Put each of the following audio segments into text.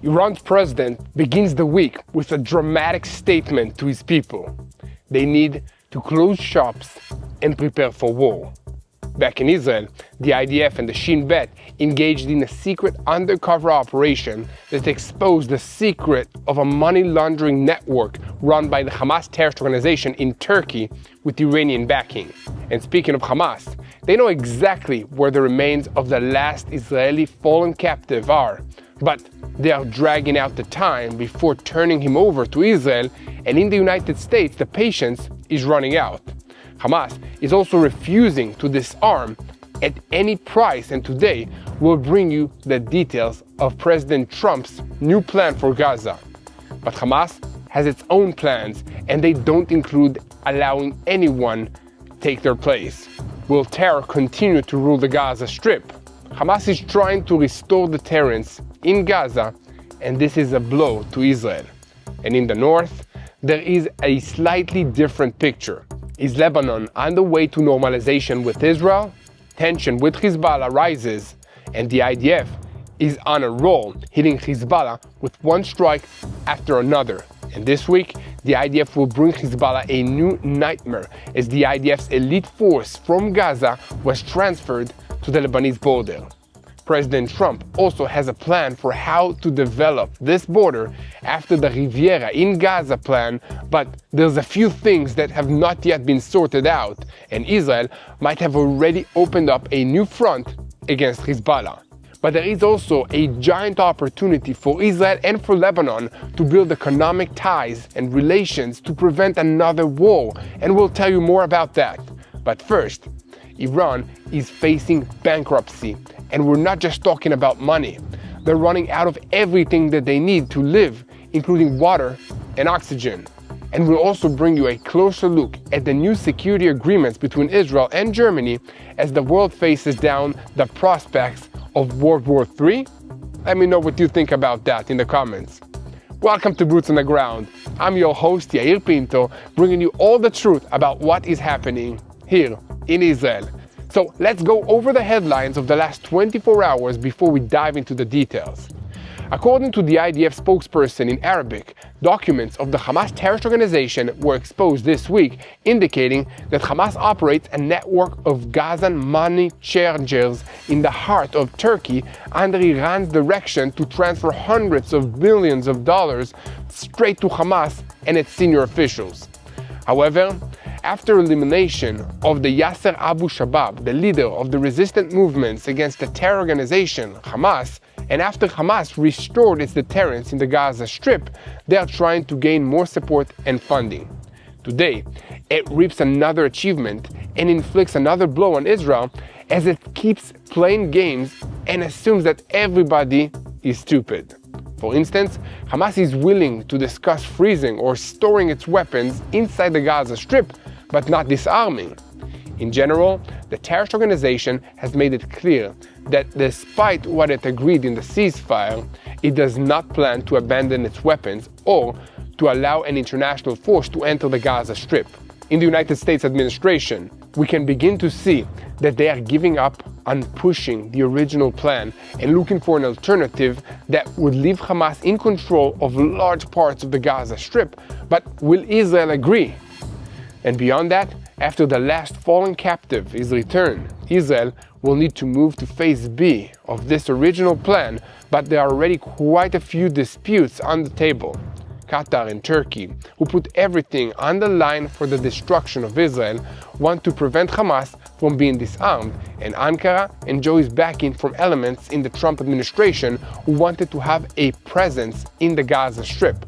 Iran's president begins the week with a dramatic statement to his people. They need to close shops and prepare for war. Back in Israel, the IDF and the Shin Bet engaged in a secret undercover operation that exposed the secret of a money laundering network run by the Hamas terrorist organization in Turkey with Iranian backing. And speaking of Hamas, they know exactly where the remains of the last Israeli fallen captive are, but they are dragging out the time before turning him over to Israel, and in the United States, the patience is running out. Hamas is also refusing to disarm at any price, and today we'll bring you the details of President Trump's new plan for Gaza. But Hamas has its own plans, and they don't include allowing anyone take their place. Will terror continue to rule the Gaza Strip? Hamas is trying to restore deterrence in Gaza, and this is a blow to Israel. And in the north, there is a slightly different picture. Is Lebanon on the way to normalization with Israel? Tension with Hezbollah rises, and the IDF is on a roll, hitting Hezbollah with one strike after another. And this week, the IDF will bring Hezbollah a new nightmare as the IDF's elite force from Gaza was transferred to the Lebanese border. President Trump also has a plan for how to develop this border after the Riviera in Gaza plan, but there's a few things that have not yet been sorted out, and Israel might have already opened up a new front against Hezbollah. But there is also a giant opportunity for Israel and for Lebanon to build economic ties and relations to prevent another war, and we'll tell you more about that. But first, Iran is facing bankruptcy, and we're not just talking about money. They're running out of everything that they need to live, including water and oxygen. And we'll also bring you a closer look at the new security agreements between Israel and Germany as the world faces down the prospects of World War III. Let me know what you think about that in the comments. Welcome to Boots on the Ground. I'm your host, Yair Pinto, bringing you all the truth about what is happening here in Israel. So let's go over the headlines of the last 24 hours before we dive into the details. According to the IDF spokesperson in Arabic, documents of the Hamas terrorist organization were exposed this week, indicating that Hamas operates a network of Gazan money changers in the heart of Turkey under Iran's direction to transfer hundreds of billions of dollars straight to Hamas and its senior officials. However, after elimination of the Yasser Abu Shabab, the leader of the resistant movements against the terror organization Hamas, and after Hamas restored its deterrence in the Gaza Strip, they are trying to gain more support and funding. Today, it reaps another achievement and inflicts another blow on Israel as it keeps playing games and assumes that everybody is stupid. For instance, Hamas is willing to discuss freezing or storing its weapons inside the Gaza Strip, but not disarming. In general, the terrorist organization has made it clear that despite what it agreed in the ceasefire, it does not plan to abandon its weapons or to allow an international force to enter the Gaza Strip. In the United States administration, we can begin to see that they are giving up on pushing the original plan and looking for an alternative that would leave Hamas in control of large parts of the Gaza Strip. But will Israel agree? And beyond that, after the last fallen captive is returned, Israel will need to move to phase B of this original plan, but there are already quite a few disputes on the table. Qatar and Turkey, who put everything on the line for the destruction of Israel, want to prevent Hamas from being disarmed, and Ankara enjoys backing from elements in the Trump administration who wanted to have a presence in the Gaza Strip.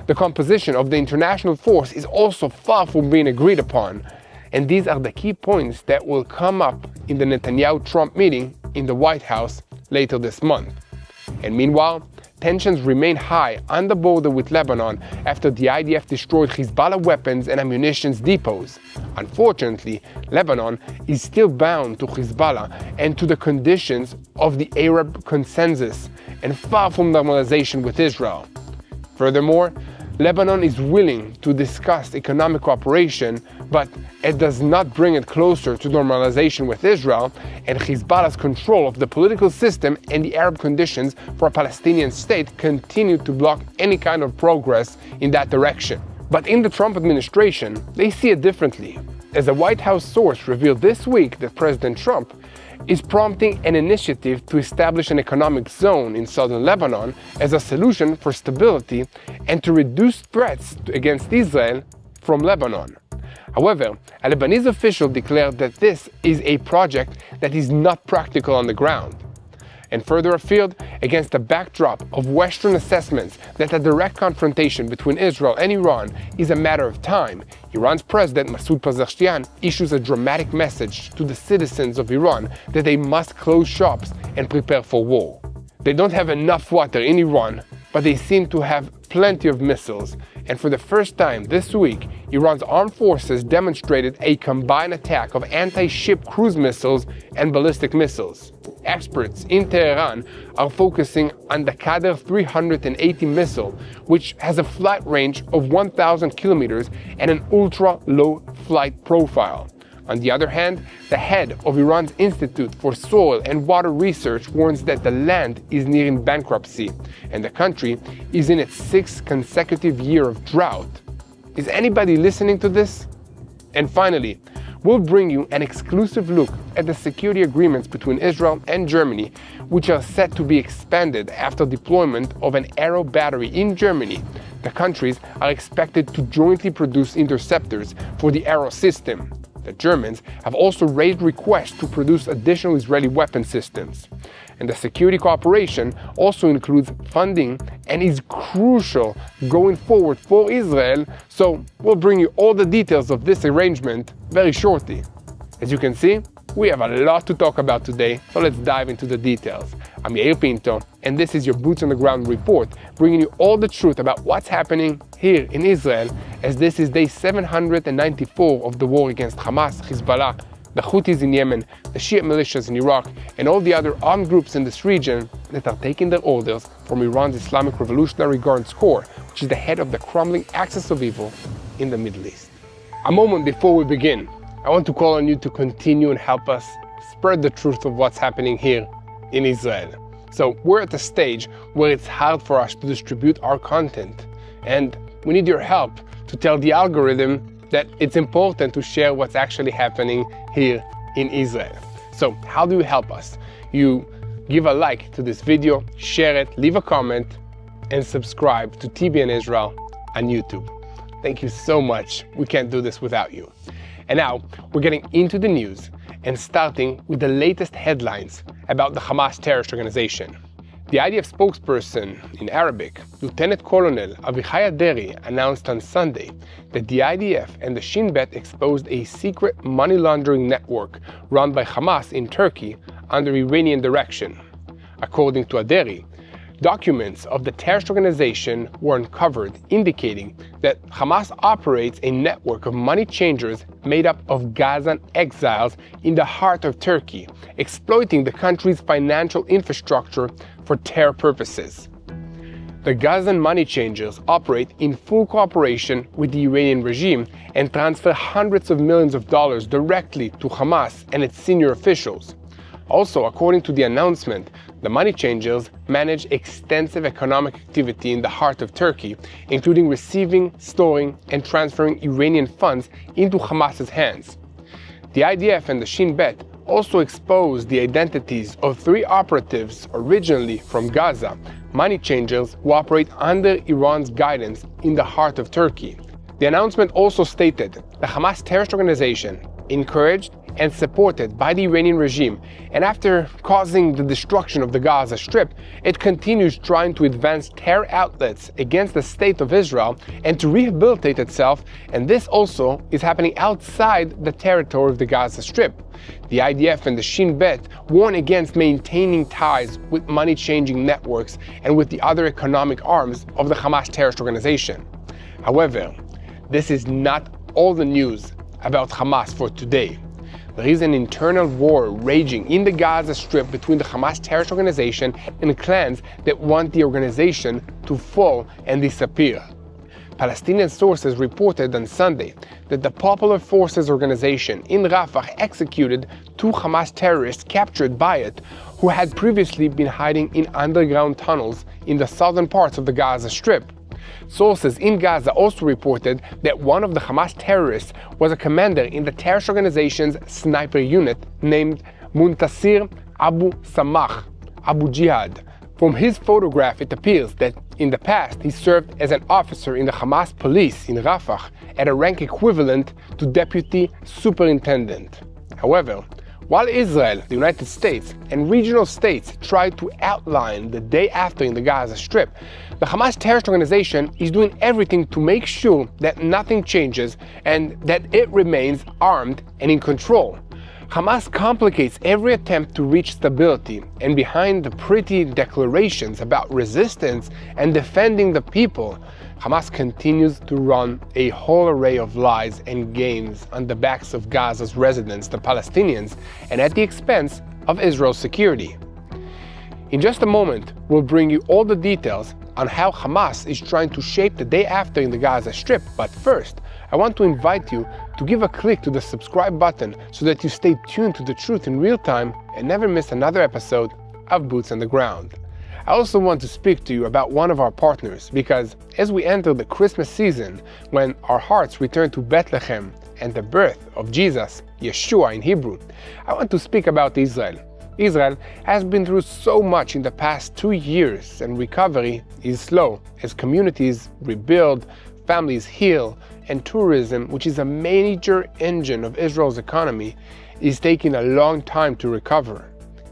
The composition of the international force is also far from being agreed upon, and these are the key points that will come up in the Netanyahu-Trump meeting in the White House later this month. And meanwhile, tensions remain high on the border with Lebanon after the IDF destroyed Hezbollah weapons and ammunition depots. Unfortunately, Lebanon is still bound to Hezbollah and to the conditions of the Arab consensus and far from normalization with Israel. Furthermore, Lebanon is willing to discuss economic cooperation, but it does not bring it closer to normalization with Israel, and Hezbollah's control of the political system and the Arab conditions for a Palestinian state continue to block any kind of progress in that direction. But in the Trump administration, they see it differently, as a White House source revealed this week that President Trump is prompting an initiative to establish an economic zone in southern Lebanon as a solution for stability and to reduce threats against Israel from Lebanon. However, a Lebanese official declared that this is a project that is not practical on the ground. And further afield, against the backdrop of Western assessments that a direct confrontation between Israel and Iran is a matter of time, Iran's President Masoud Pezeshkian issues a dramatic message to the citizens of Iran that they must close shops and prepare for war. They don't have enough water in Iran, but they seem to have plenty of missiles, and for the first time this week, Iran's armed forces demonstrated a combined attack of anti-ship cruise missiles and ballistic missiles. Experts in Tehran are focusing on the Qadr 380 missile, which has a flight range of 1,000 kilometers and an ultra-low flight profile. On the other hand, the head of Iran's Institute for Soil and Water Research warns that the land is nearing bankruptcy, and the country is in its 6th consecutive year of drought. Is anybody listening to this? And finally, we'll bring you an exclusive look at the security agreements between Israel and Germany, which are set to be expanded after deployment of an Arrow battery in Germany. The countries are expected to jointly produce interceptors for the Arrow system. The Germans have also raised requests to produce additional Israeli weapon systems. And the security cooperation also includes funding and is crucial going forward for Israel, so we'll bring you all the details of this arrangement very shortly. As you can see, we have a lot to talk about today, so let's dive into the details. I'm Yair Pinto, and this is your Boots on the Ground report, bringing you all the truth about what's happening here in Israel, as this is day 794 of the war against Hamas, Hezbollah, the Houthis in Yemen, the Shia militias in Iraq, and all the other armed groups in this region that are taking their orders from Iran's Islamic Revolutionary Guards Corps, which is the head of the crumbling axis of evil in the Middle East. A moment before we begin, I want to call on you to continue and help us spread the truth of what's happening here in Israel. So we're at a stage where it's hard for us to distribute our content, and we need your help to tell the algorithm that it's important to share what's actually happening here in Israel. So how do you help us? You give a like to this video, share it, leave a comment, and subscribe to TBN Israel on YouTube. Thank you so much. We can't do this without you. And now we're getting into the news and starting with the latest headlines about the Hamas terrorist organization. The IDF spokesperson in Arabic, Lieutenant Colonel Avichai Aderi, announced on Sunday that the IDF and the Shin Bet exposed a secret money laundering network run by Hamas in Turkey under Iranian direction. According to Aderi, documents of the terrorist organization were uncovered indicating that Hamas operates a network of money changers made up of Gazan exiles in the heart of Turkey, exploiting the country's financial infrastructure for terror purposes. The Gazan money changers operate in full cooperation with the Iranian regime and transfer hundreds of millions of dollars directly to Hamas and its senior officials. Also, according to the announcement, the money changers manage extensive economic activity in the heart of Turkey, including receiving, storing, and transferring Iranian funds into Hamas's hands. The IDF and the Shin Bet also exposed the identities of 3 operatives originally from Gaza, money changers who operate under Iran's guidance in the heart of Turkey. The announcement also stated the Hamas terrorist organization, encouraged and supported by the Iranian regime, and after causing the destruction of the Gaza Strip, it continues trying to advance terror outlets against the state of Israel and to rehabilitate itself, and this also is happening outside the territory of the Gaza Strip. The IDF and the Shin Bet warn against maintaining ties with money-changing networks and with the other economic arms of the Hamas terrorist organization. However, this is not all the news about Hamas for today. There is an internal war raging in the Gaza Strip between the Hamas terrorist organization and clans that want the organization to fall and disappear. Palestinian sources reported on Sunday that the Popular Forces organization in Rafah executed 2 Hamas terrorists captured by it who had previously been hiding in underground tunnels in the southern parts of the Gaza Strip. Sources in Gaza also reported that one of the Hamas terrorists was a commander in the terrorist organization's sniper unit named Muntasir Abu Samah Abu Jihad. From his photograph, it appears that in the past he served as an officer in the Hamas police in Rafah at a rank equivalent to deputy superintendent. However, while Israel, the United States, and regional states tried to outline the day after in the Gaza Strip, the Hamas terrorist organization is doing everything to make sure that nothing changes and that it remains armed and in control. Hamas complicates every attempt to reach stability, and behind the pretty declarations about resistance and defending the people, Hamas continues to run a whole array of lies and games on the backs of Gaza's residents, the Palestinians, and at the expense of Israel's security. In just a moment, we'll bring you all the details on how Hamas is trying to shape the day after in the Gaza Strip, but first, I want to invite you to give a click to the subscribe button so that you stay tuned to the truth in real time and never miss another episode of Boots on the Ground. I also want to speak to you about one of our partners, because as we enter the Christmas season, when our hearts return to Bethlehem and the birth of Jesus, Yeshua in Hebrew, I want to speak about Israel. Israel has been through so much in the past 2 years, and recovery is slow as communities rebuild, families heal, and tourism, which is a major engine of Israel's economy, is taking a long time to recover.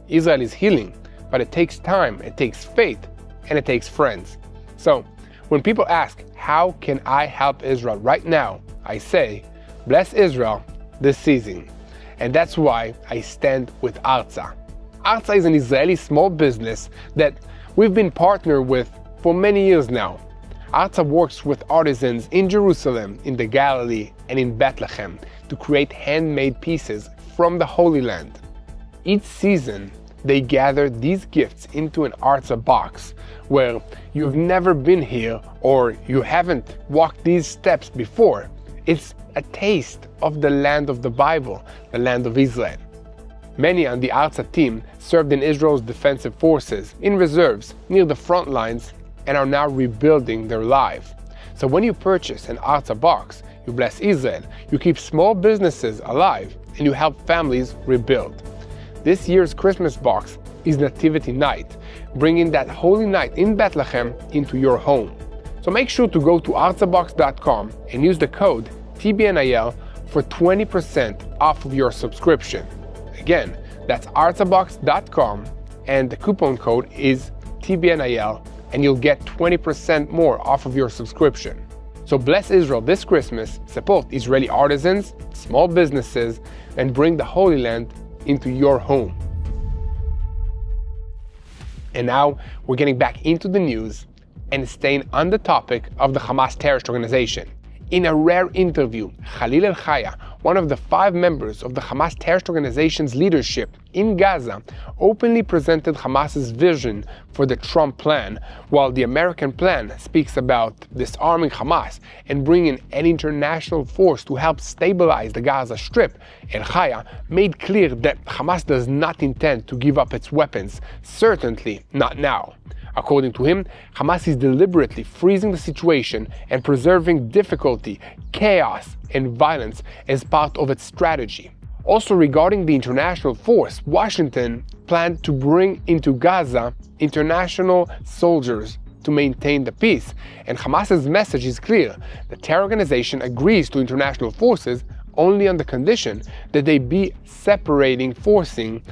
Israel is healing, but it takes time, it takes faith, and it takes friends. So, when people ask, how can I help Israel right now? I say, bless Israel this season. And that's why I stand with Arza. Arza is an Israeli small business that we've been partnered with for many years now. Arza works with artisans in Jerusalem, in the Galilee, and in Bethlehem to create handmade pieces from the Holy Land. Each season, they gather these gifts into an Arza box where you've never been here or you haven't walked these steps before. It's a taste of the land of the Bible, the land of Israel. Many on the Arza team served in Israel's defensive forces, in reserves, near the front lines, and are now rebuilding their life. So when you purchase an Arza box, you bless Israel, you keep small businesses alive, and you help families rebuild. This year's Christmas box is Nativity Night, bringing that holy night in Bethlehem into your home. So make sure to go to arzabox.com and use the code TBNIL for 20% off of your subscription. Again, that's arzabox.com, and the coupon code is TBNIL, and you'll get 20% more off of your subscription. So bless Israel this Christmas, support Israeli artisans, small businesses, and bring the Holy Land into your home. And now we're getting back into the news and staying on the topic of the Hamas terrorist organization. In a rare interview, Khalil El-Khaya, one of the 5 members of the Hamas terrorist organization's leadership in Gaza, openly presented Hamas's vision for the Trump plan, while the American plan speaks about disarming Hamas and bringing an international force to help stabilize the Gaza Strip. El-Khaya made clear that Hamas does not intend to give up its weapons, certainly not now. According to him, Hamas is deliberately freezing the situation and preserving difficulty, chaos, and violence as part of its strategy. Also, regarding the international force, Washington planned to bring into Gaza international soldiers to maintain the peace, and Hamas's message is clear. The terror organization agrees to international forces only on the condition that they be separating forcing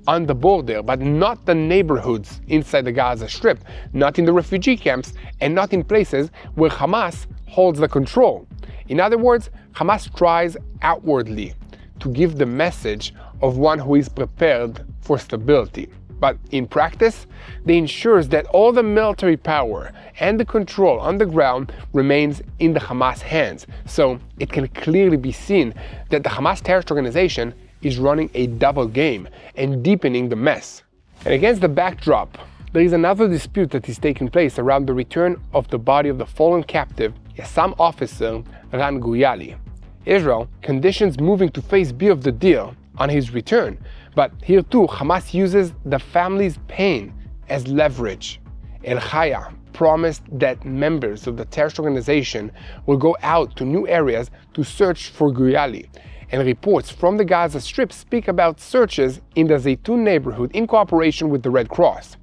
on the border, but not the neighborhoods inside the Gaza Strip, not in the refugee camps, and not in places where Hamas holds the control. In other words, Hamas tries outwardly to give the message of one who is prepared for stability. But in practice, they ensures that all the military power and the control on the ground remains in the Hamas hands. So it can clearly be seen that the Hamas terrorist organization is running a double game and deepening the mess. And against the backdrop there is another dispute that is taking place around the return of the body of the fallen captive Yassam officer Ran Guyali. Israel conditions moving to phase B of the deal on his return, but here too Hamas uses the family's pain as leverage. El Haya promised that members of the terrorist organization will go out to new areas to search for Guyali, and reports from the Gaza Strip speak about searches in the Zaytun neighborhood in cooperation with the Red Cross.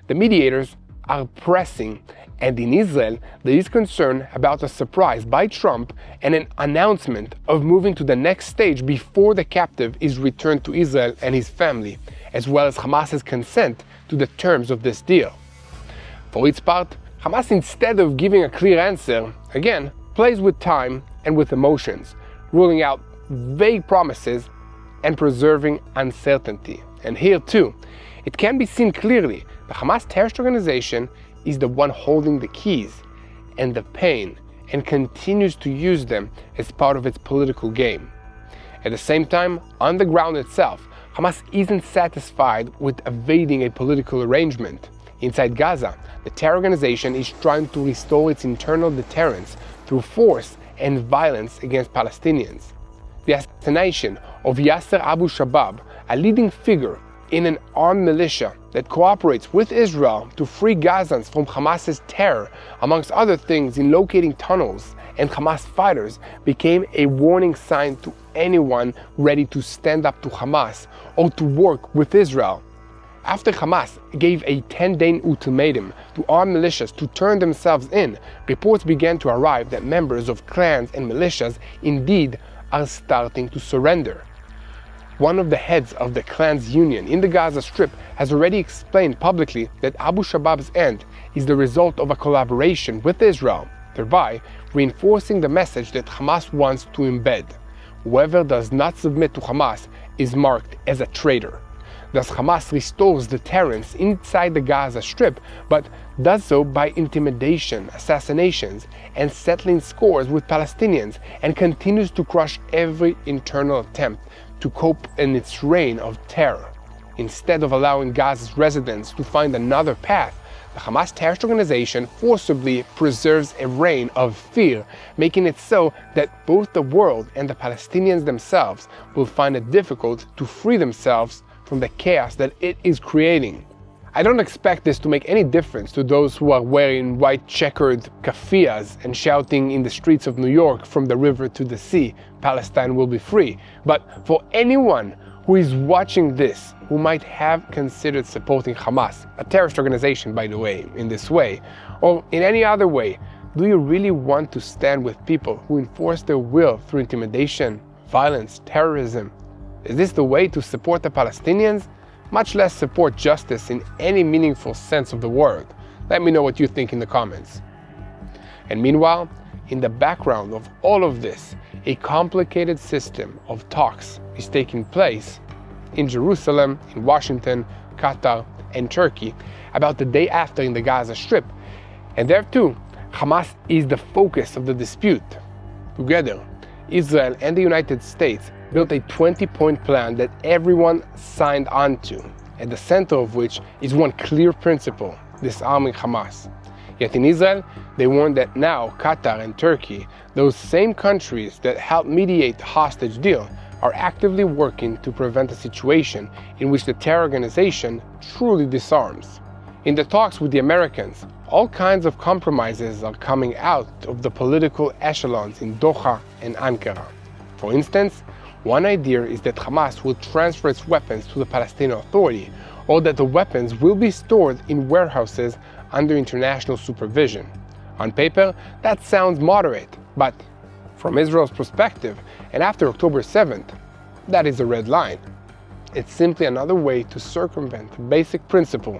The mediators are pressing, and in Israel there is concern about a surprise by Trump and an announcement of moving to the next stage before the captive is returned to Israel and his family, as well as Hamas's consent to the terms of this deal. For its part, Hamas, instead of giving a clear answer, again, plays with time and with emotions, ruling out vague promises and preserving uncertainty. And here too, it can be seen clearly the Hamas terrorist organization is the one holding the keys and the pain and continues to use them as part of its political game. At the same time, on the ground itself, Hamas isn't satisfied with evading a political arrangement. Inside Gaza, the terror organization is trying to restore its internal deterrence through force and violence against Palestinians. The assassination of Yasser Abu Shabab, a leading figure in an armed militia that cooperates with Israel to free Gazans from Hamas's terror, amongst other things in locating tunnels and Hamas fighters, became a warning sign to anyone ready to stand up to Hamas or to work with Israel. After Hamas gave a 10-day ultimatum to armed militias to turn themselves in, reports began to arrive that members of clans and militias indeed are starting to surrender. One of the heads of the clans union in the Gaza Strip has already explained publicly that Abu Shabab's end is the result of a collaboration with Israel, thereby reinforcing the message that Hamas wants to embed. Whoever does not submit to Hamas is marked as a traitor. Thus, Hamas restores deterrence inside the Gaza Strip, but does so by intimidation, assassinations, and settling scores with Palestinians, and continues to crush every internal attempt to cope in its reign of terror. Instead of allowing Gaza's residents to find another path, the Hamas terrorist organization forcibly preserves a reign of fear, making it so that both the world and the Palestinians themselves will find it difficult to free themselves from the chaos that it is creating. I don't expect this to make any difference to those who are wearing white checkered keffiyehs and shouting in the streets of New York, from the river to the sea, Palestine will be free. But for anyone who is watching this, who might have considered supporting Hamas, a terrorist organization by the way, in this way, or in any other way, do you really want to stand with people who enforce their will through intimidation, violence, terrorism? Is this the way to support the Palestinians? Much less support justice in any meaningful sense of the word. Let me know what you think in the comments. And meanwhile, in the background of all of this, a complicated system of talks is taking place in Jerusalem, in Washington, Qatar, and Turkey about the day after in the Gaza Strip. And there too, Hamas is the focus of the dispute. Together, Israel and the United States built a 20-point plan that everyone signed on to, at the center of which is one clear principle: disarming Hamas. Yet in Israel, they warned that now Qatar and Turkey, those same countries that helped mediate the hostage deal, are actively working to prevent a situation in which the terror organization truly disarms. In the talks with the Americans, all kinds of compromises are coming out of the political echelons in Doha and Ankara. For instance, one idea is that Hamas will transfer its weapons to the Palestinian Authority, or that the weapons will be stored in warehouses under international supervision. On paper, that sounds moderate, but from Israel's perspective, and after October 7th, that is a red line. It's simply another way to circumvent the basic principle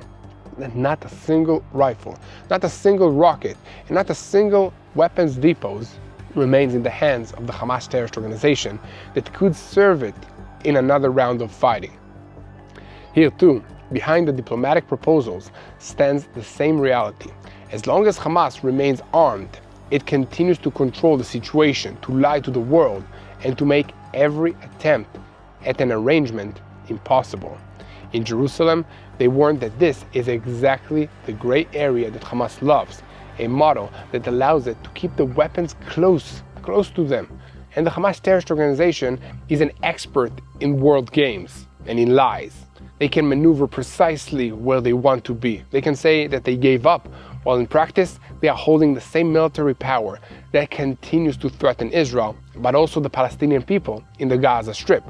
that not a single rifle, not a single rocket, and not a single weapons depots remains in the hands of the Hamas terrorist organization that could serve it in another round of fighting. Here too, behind the diplomatic proposals stands the same reality. As long as Hamas remains armed, it continues to control the situation, to lie to the world, and to make every attempt at an arrangement impossible. In Jerusalem, they warned that this is exactly the gray area that Hamas loves, a model that allows it to keep the weapons close to them. And the Hamas terrorist organization is an expert in world games and in lies. They can maneuver precisely where they want to be. They can say that they gave up, while in practice, they are holding the same military power that continues to threaten Israel, but also the Palestinian people in the Gaza Strip.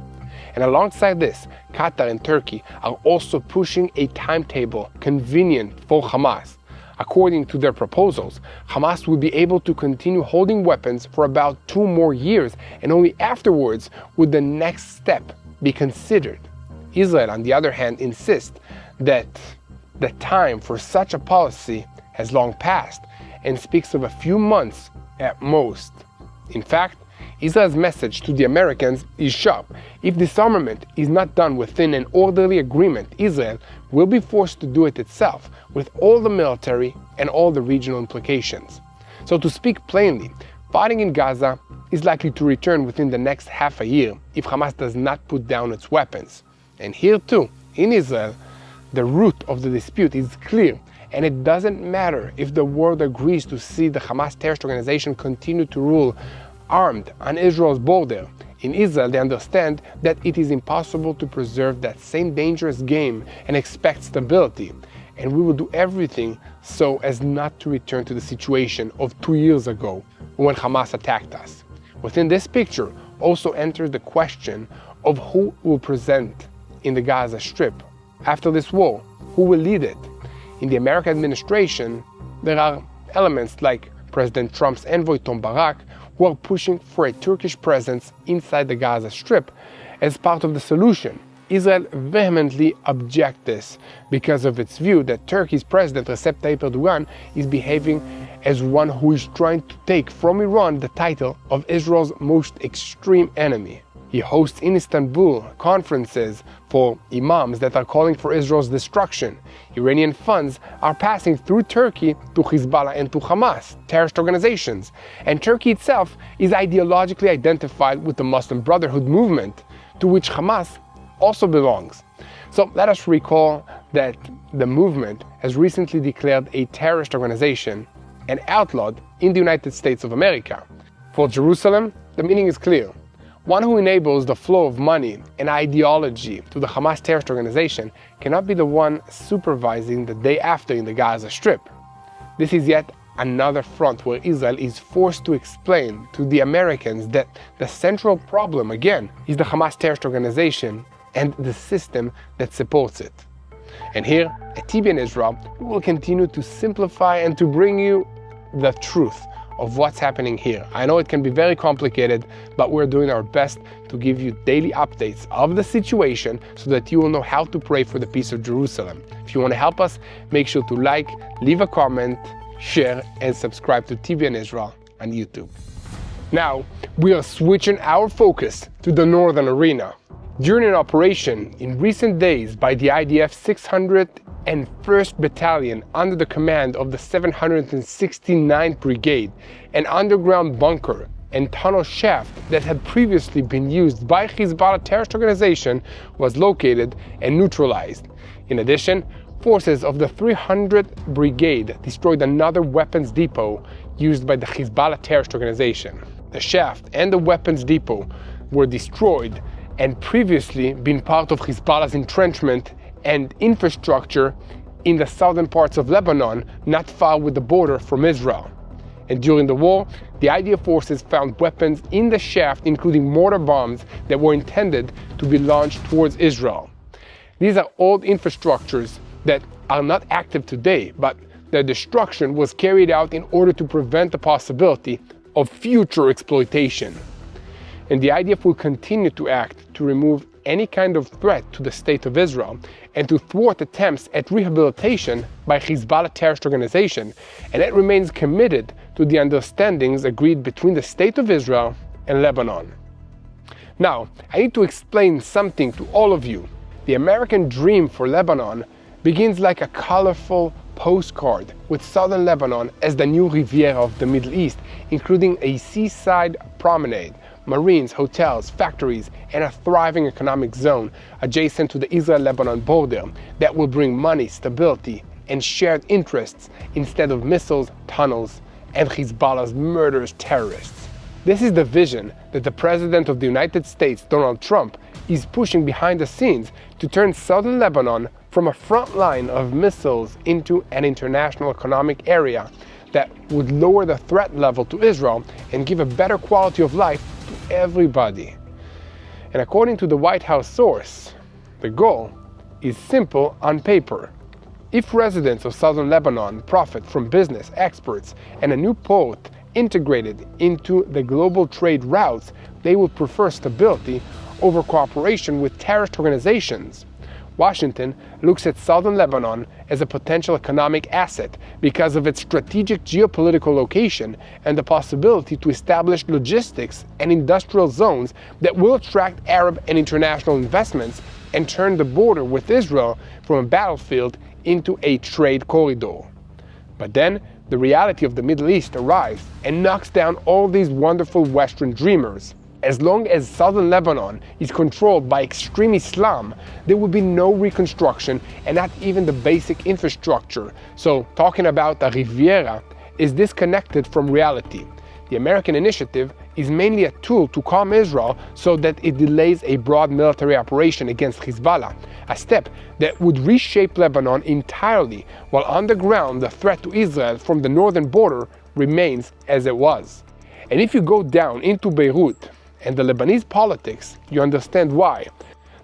And alongside this, Qatar and Turkey are also pushing a timetable convenient for Hamas. According to their proposals, Hamas will be able to continue holding weapons for about 2 more years, and only afterwards would the next step be considered. Israel, on the other hand, insists that the time for such a policy has long passed and speaks of a few months at most. In fact, Israel's message to the Americans is sharp. If disarmament is not done within an orderly agreement, Israel will be forced to do it itself, with all the military and all the regional implications. So to speak plainly, fighting in Gaza is likely to return within the next half a year if Hamas does not put down its weapons. And here too, in Israel, the root of the dispute is clear, and it doesn't matter if the world agrees to see the Hamas terrorist organization continue to rule armed on Israel's border. In Israel, they understand that it is impossible to preserve that same dangerous game and expect stability, and we will do everything so as not to return to the situation of 2 years ago when Hamas attacked us. Within this picture also enters the question of who will present in the Gaza Strip. After this war, who will lead it? In the American administration, there are elements like President Trump's envoy Tom Barak, who are pushing for a Turkish presence inside the Gaza Strip as part of the solution. Israel vehemently objects this because of its view that Turkey's President Recep Tayyip Erdogan is behaving as one who is trying to take from Iran the title of Israel's most extreme enemy. He hosts in Istanbul conferences for imams that are calling for Israel's destruction. Iranian funds are passing through Turkey to Hezbollah and to Hamas, terrorist organizations. And Turkey itself is ideologically identified with the Muslim Brotherhood movement, to which Hamas also belongs. So let us recall that the movement has recently declared a terrorist organization and outlawed in the United States of America. For Jerusalem, the meaning is clear. One who enables the flow of money and ideology to the Hamas terrorist organization cannot be the one supervising the day after in the Gaza Strip. This is yet another front where Israel is forced to explain to the Americans that the central problem, again, is the Hamas terrorist organization and the system that supports it. And here at TBN Israel, we will continue to simplify and to bring you the truth of what's happening here. I know it can be very complicated, but we're doing our best to give you daily updates of the situation so that you will know how to pray for the peace of Jerusalem. If you want to help us, make sure to like, leave a comment, share, and subscribe to TBN Israel on YouTube. Now, we are switching our focus to the northern arena. During an operation in recent days by the IDF 601st Battalion under the command of the 769th Brigade, an underground bunker and tunnel shaft that had previously been used by Hezbollah terrorist organization was located and neutralized. In addition, forces of the 300th Brigade destroyed another weapons depot used by the Hezbollah terrorist organization. The shaft and the weapons depot were destroyed and previously been part of Hezbollah's entrenchment and infrastructure in the southern parts of Lebanon, not far with the border from Israel. And during the war, the IDF forces found weapons in the shaft, including mortar bombs that were intended to be launched towards Israel. These are old infrastructures that are not active today, but their destruction was carried out in order to prevent the possibility of future exploitation. And the IDF will continue to act to remove any kind of threat to the state of Israel and to thwart attempts at rehabilitation by Hezbollah terrorist organization, and it remains committed to the understandings agreed between the state of Israel and Lebanon. Now, I need to explain something to all of you. The American dream for Lebanon begins like a colorful postcard with southern Lebanon as the new Riviera of the Middle East, including a seaside promenade, marines, hotels, factories, and a thriving economic zone adjacent to the Israel-Lebanon border that will bring money, stability, and shared interests instead of missiles, tunnels, and Hezbollah's murderous terrorists. This is the vision that the President of the United States, Donald Trump, is pushing behind the scenes to turn southern Lebanon from a front line of missiles into an international economic area that would lower the threat level to Israel and give a better quality of life to everybody. And according to the White House source, the goal is simple on paper. If residents of southern Lebanon profit from business, exports, and a new port integrated into the global trade routes, they will prefer stability over cooperation with terrorist organizations. Washington looks at southern Lebanon as a potential economic asset because of its strategic geopolitical location and the possibility to establish logistics and industrial zones that will attract Arab and international investments and turn the border with Israel from a battlefield into a trade corridor. But then, the reality of the Middle East arrives and knocks down all these wonderful Western dreamers. As long as southern Lebanon is controlled by extreme Islam, there will be no reconstruction and not even the basic infrastructure. So talking about a Riviera is disconnected from reality. The American initiative is mainly a tool to calm Israel so that it delays a broad military operation against Hezbollah, a step that would reshape Lebanon entirely, while on the ground the threat to Israel from the northern border remains as it was. And if you go down into Beirut and the Lebanese politics, you understand why.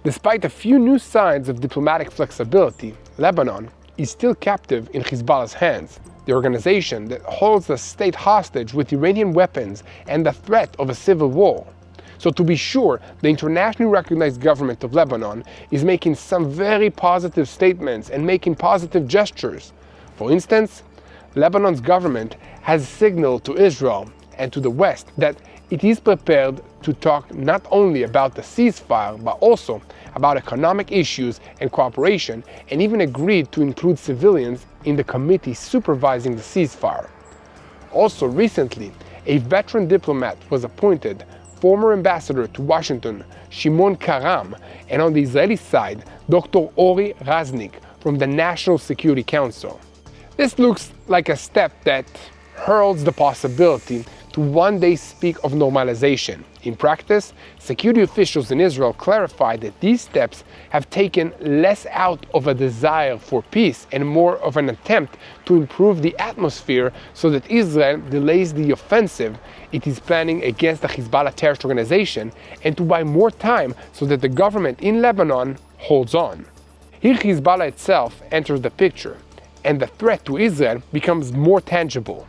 Despite a few new signs of diplomatic flexibility, Lebanon is still captive in Hezbollah's hands, the organization that holds the state hostage with Iranian weapons and the threat of a civil war. So to be sure, the internationally recognized government of Lebanon is making some very positive statements and making positive gestures. For instance, Lebanon's government has signaled to Israel and to the West that it is prepared to talk not only about the ceasefire, but also about economic issues and cooperation, and even agreed to include civilians in the committee supervising the ceasefire. Also recently, a veteran diplomat was appointed, former ambassador to Washington, Shimon Karam, and on the Israeli side, Dr. Ori Raznik from the National Security Council. This looks like a step that heralds the possibility to one day speak of normalization. In practice, security officials in Israel clarified that these steps have taken less out of a desire for peace and more of an attempt to improve the atmosphere so that Israel delays the offensive it is planning against the Hezbollah terrorist organization, and to buy more time so that the government in Lebanon holds on. Here Hezbollah itself enters the picture, and the threat to Israel becomes more tangible.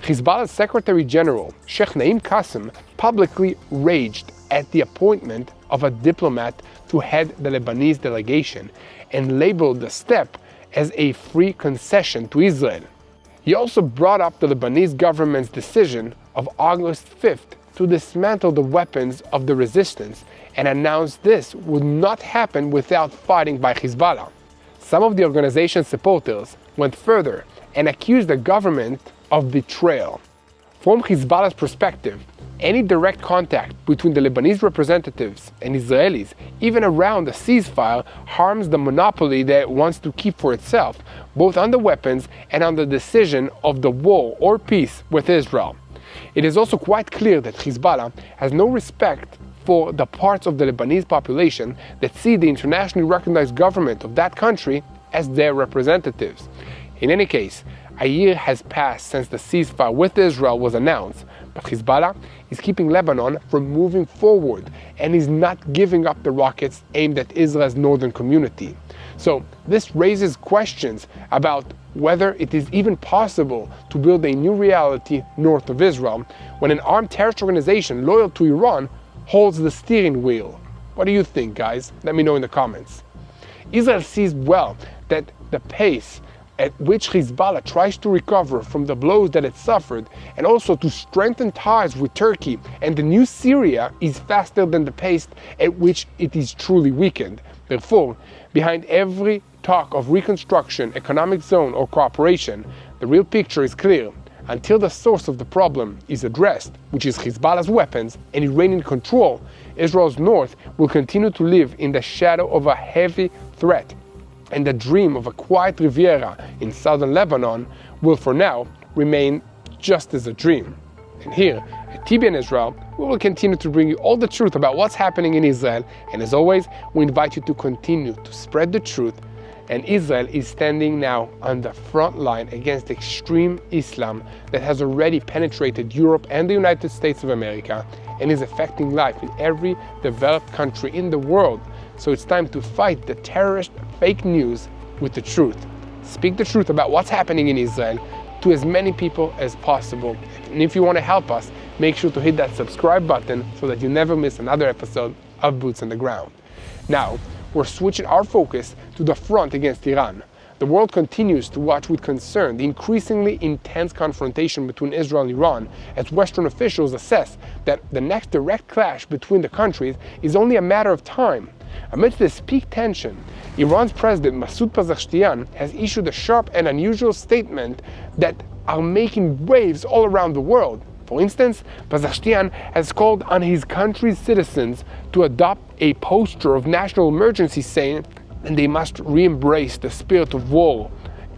Hezbollah's Secretary General, Sheikh Naim Qassem, publicly raged at the appointment of a diplomat to head the Lebanese delegation and labeled the step as a free concession to Israel. He also brought up the Lebanese government's decision of August 5th to dismantle the weapons of the resistance and announced this would not happen without fighting by Hezbollah. Some of the organization's supporters went further and accused the government of betrayal. From Hezbollah's perspective, any direct contact between the Lebanese representatives and Israelis, even around the ceasefire, harms the monopoly that it wants to keep for itself, both on the weapons and on the decision of the war or peace with Israel. It is also quite clear that Hezbollah has no respect for the parts of the Lebanese population that see the internationally recognized government of that country as their representatives. In any case, a year has passed since the ceasefire with Israel was announced, but Hezbollah is keeping Lebanon from moving forward and is not giving up the rockets aimed at Israel's northern community. So this raises questions about whether it is even possible to build a new reality north of Israel when an armed terrorist organization loyal to Iran holds the steering wheel. What do you think, guys? Let me know in the comments. Israel sees well that the pace at which Hezbollah tries to recover from the blows that it suffered, and also to strengthen ties with Turkey and the new Syria, is faster than the pace at which it is truly weakened. Therefore, behind every talk of reconstruction, economic zone, or cooperation, the real picture is clear. until the source of the problem is addressed, which is Hezbollah's weapons and Iranian control, Israel's north will continue to live in the shadow of a heavy threat, and the dream of a quiet Riviera in southern Lebanon will for now remain just as a dream. And here at TBN Israel, we will continue to bring you all the truth about what's happening in Israel, and as always, we invite you to continue to spread the truth. And Israel is standing now on the front line against extreme Islam that has already penetrated Europe and the United States of America and is affecting life in every developed country in the world. So it's time to fight the terrorist fake news with the truth. Speak the truth about what's happening in Israel to as many people as possible. And if you want to help us, make sure to hit that subscribe button so that you never miss another episode of Boots on the Ground. Now, we're switching our focus to the front against Iran. The world continues to watch with concern the increasingly intense confrontation between Israel and Iran, as Western officials assess that the next direct clash between the countries is only a matter of time. Amidst this peak tension, Iran's President Masoud Pezeshkian has issued a sharp and unusual statement that are making waves all around the world. For instance, Pezeshkian has called on his country's citizens to adopt a posture of national emergency, saying that they must re-embrace the spirit of war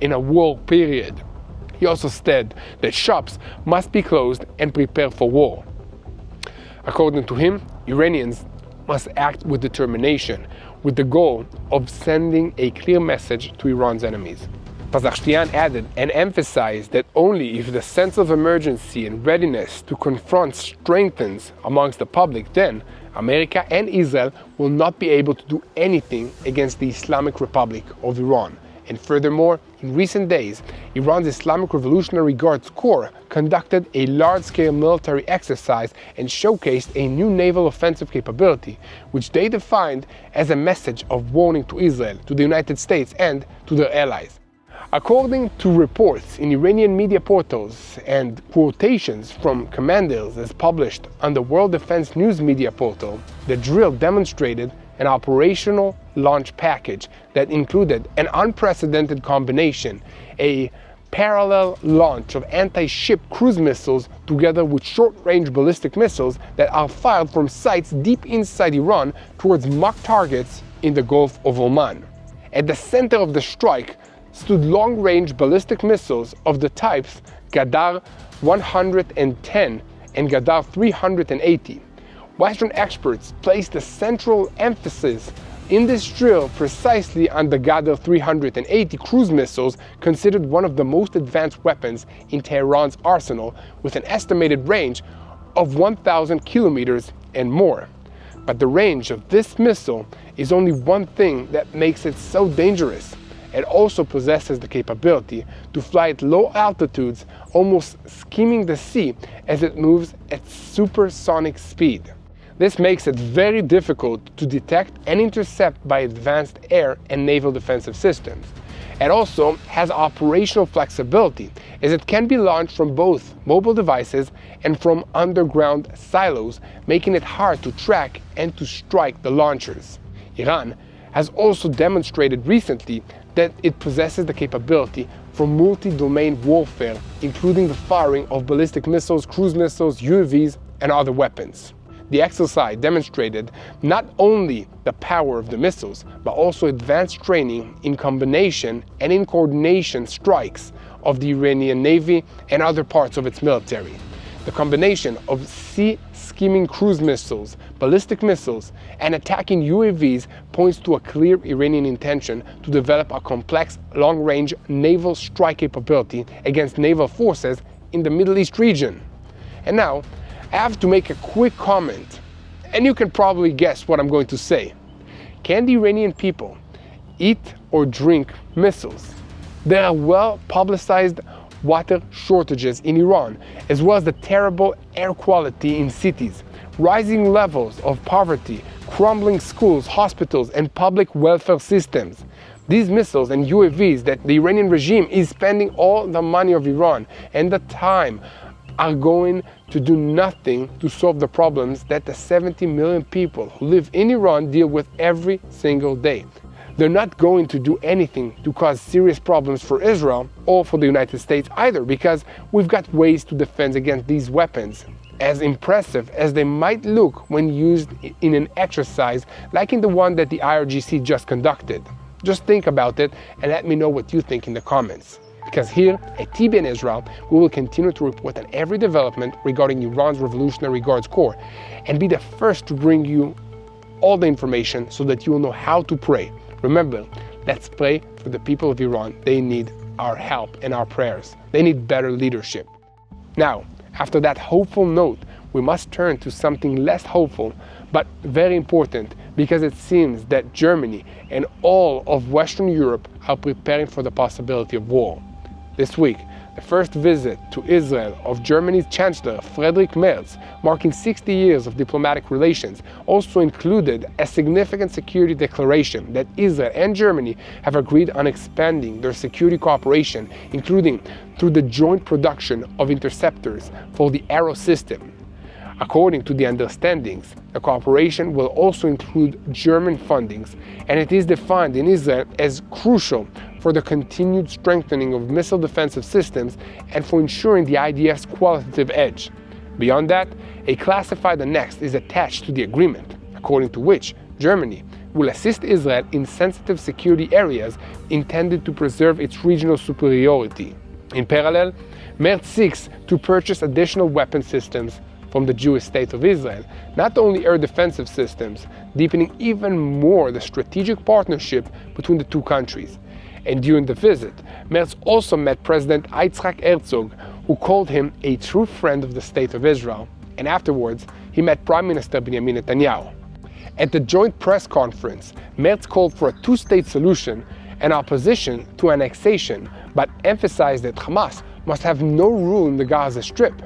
in a war period. He also said that shops must be closed and prepare for war. According to him, Iranians must act with determination, with the goal of sending a clear message to Iran's enemies. Pezeshkian added and emphasized that only if the sense of emergency and readiness to confront strengthens amongst the public, then America and Israel will not be able to do anything against the Islamic Republic of Iran. And furthermore, in recent days, Iran's Islamic Revolutionary Guards Corps conducted a large-scale military exercise and showcased a new naval offensive capability, which they defined as a message of warning to Israel, to the United States, and to their allies. According to reports in Iranian media portals and quotations from commanders as published on the World Defense News media portal, the drill demonstrated an operational launch package that included an unprecedented combination, a parallel launch of anti-ship cruise missiles together with short-range ballistic missiles that are fired from sites deep inside Iran towards mock targets in the Gulf of Oman. At the center of the strike stood long-range ballistic missiles of the types Gadar 110 and Gadar 380. Western experts placed the central emphasis in this drill precisely on the Gadar 380 cruise missiles, considered one of the most advanced weapons in Tehran's arsenal, with an estimated range of 1,000 kilometers and more. But the range of this missile is only one thing that makes it so dangerous. It also possesses the capability to fly at low altitudes, almost skimming the sea as it moves at supersonic speed. This makes it very difficult to detect and intercept by advanced air and naval defensive systems. It also has operational flexibility, as it can be launched from both mobile devices and from underground silos, making it hard to track and to strike the launchers. Iran has also demonstrated recently that it possesses the capability for multi-domain warfare, including the firing of ballistic missiles, cruise missiles, UAVs, and other weapons. The exercise demonstrated not only the power of the missiles, but also advanced training in combination and in coordination strikes of the Iranian Navy and other parts of its military. The combination of sea-skimming cruise missiles, ballistic missiles, and attacking UAVs points to a clear Iranian intention to develop a complex, long-range naval strike capability against naval forces in the Middle East region. And now, I have to make a quick comment, and you can probably guess what I'm going to say. Can the Iranian people eat or drink missiles? There are well-publicized water shortages in Iran, as well as the terrible air quality in cities, rising levels of poverty, crumbling schools, hospitals, and public welfare systems. These missiles and UAVs that the Iranian regime is spending all the money of Iran and the time are going to do nothing to solve the problems that the 70 million people who live in Iran deal with every single day. they're not going to do anything to cause serious problems for Israel or for the United States either, because we've got ways to defend against these weapons, as impressive as they might look when used in an exercise like in the one that the IRGC just conducted. Just think about it and let me know what you think in the comments. Because here at TBN Israel, we will continue to report on every development regarding Iran's Revolutionary Guards Corps and be the first to bring you all the information so that you will know how to pray. Remember, let's pray for the people of Iran. They need our help and our prayers. They need better leadership. Now, after that hopeful note, we must turn to something less hopeful, but very important, because it seems that Germany and all of Western Europe are preparing for the possibility of war. This week, the first visit to Israel of Germany's Chancellor Friedrich Merz, marking 60 years of diplomatic relations, also included a significant security declaration that Israel and Germany have agreed on expanding their security cooperation, including through the joint production of interceptors for the Arrow system. According to the understandings, the cooperation will also include German fundings, and it is defined in Israel as crucial for the continued strengthening of missile defensive systems and for ensuring the IDF's qualitative edge. Beyond that, a classified annex is attached to the agreement, according to which Germany will assist Israel in sensitive security areas intended to preserve its regional superiority. In parallel, Merz seeks to purchase additional weapon systems from the Jewish state of Israel, not only air defensive systems, deepening even more the strategic partnership between the two countries. And during the visit, Merz also met President Yitzhak Herzog, who called him a true friend of the state of Israel, and afterwards he met Prime Minister Benjamin Netanyahu. At the joint press conference, Merz called for a two-state solution and opposition to annexation, but emphasized that Hamas must have no rule in the Gaza Strip.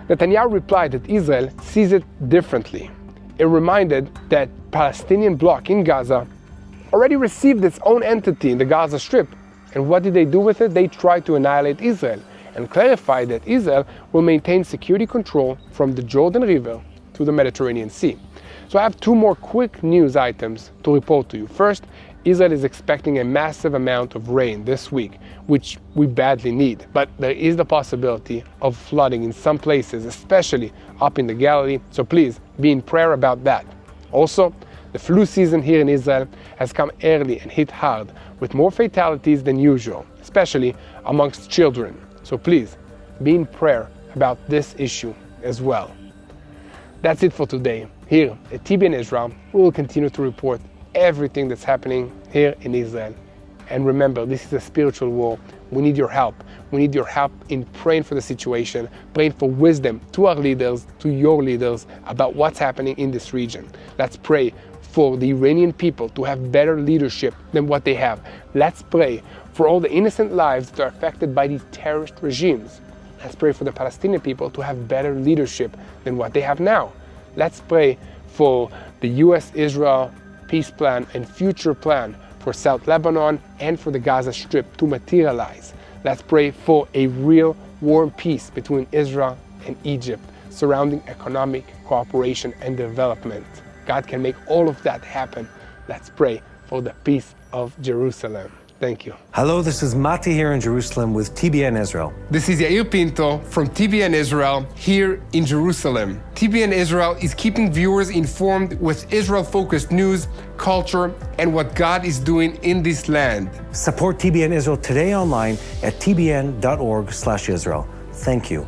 Netanyahu replied that Israel sees it differently. It reminded that Palestinian bloc in Gaza already received its own entity in the Gaza Strip. And what did they do with it? They tried to annihilate Israel, and clarified that Israel will maintain security control from the Jordan River to the Mediterranean Sea. So I have two more quick news items to report to you. First, Israel is expecting a massive amount of rain this week, which we badly need. But there is the possibility of flooding in some places, especially up in the Galilee, so please be in prayer about that. Also, the flu season here in Israel has come early and hit hard, with more fatalities than usual, especially amongst children. So please be in prayer about this issue as well. That's it for today. Here at TBN Israel, we will continue to report everything that's happening here in Israel. And remember, this is a spiritual war. We need your help. We need your help in praying for the situation, praying for wisdom to our leaders, to your leaders, about what's happening in this region. Let's pray for the Iranian people to have better leadership than what they have. Let's pray for all the innocent lives that are affected by these terrorist regimes. Let's pray for the Palestinian people to have better leadership than what they have now. Let's pray for the US-Israel peace plan and future plan for South Lebanon and for the Gaza Strip to materialize. Let's pray for a real warm peace between Israel and Egypt surrounding economic cooperation and development. God can make all of that happen. Let's pray for the peace of Jerusalem. Thank you. Hello, this is Mati here in Jerusalem with TBN Israel. This is Yair Pinto from TBN Israel here in Jerusalem. TBN Israel is keeping viewers informed with Israel-focused news, culture, and what God is doing in this land. Support TBN Israel today online at tbn.org/Israel. Thank you.